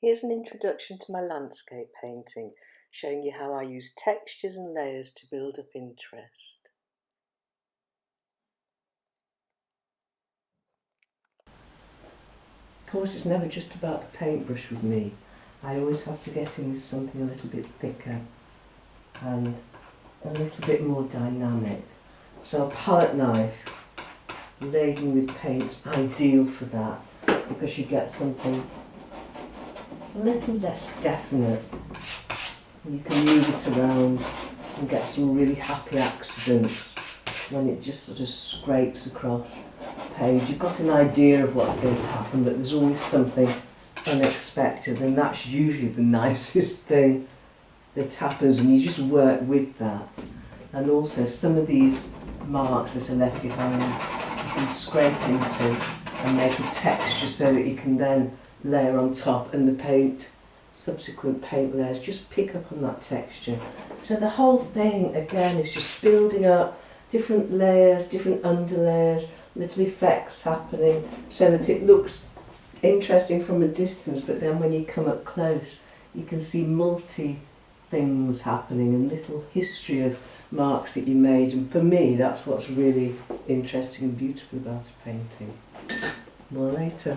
Here's an introduction to my landscape painting, showing you how I use textures and layers to build up interest. Of course, it's never just about the paintbrush with me. I always have to get in with something a little bit thicker and a little bit more dynamic. So a palette knife laden with paint's ideal for that, because you get something a little less definite. You can move it around and get some really happy accidents when it just sort of scrapes across the page. You've got an idea of what's going to happen, but there's always something unexpected, and that's usually the nicest thing that happens, and you just work with that. And also some of these marks that are left behind, you can scrape into and make a texture so that you can then layer on top, and the subsequent paint layers just pick up on that texture. So the whole thing again is just building up different layers, different underlayers, little effects happening so that it looks interesting from a distance, but then when you come up close you can see multi things happening and little history of marks that you made, and for me that's what's really interesting and beautiful about painting. More later.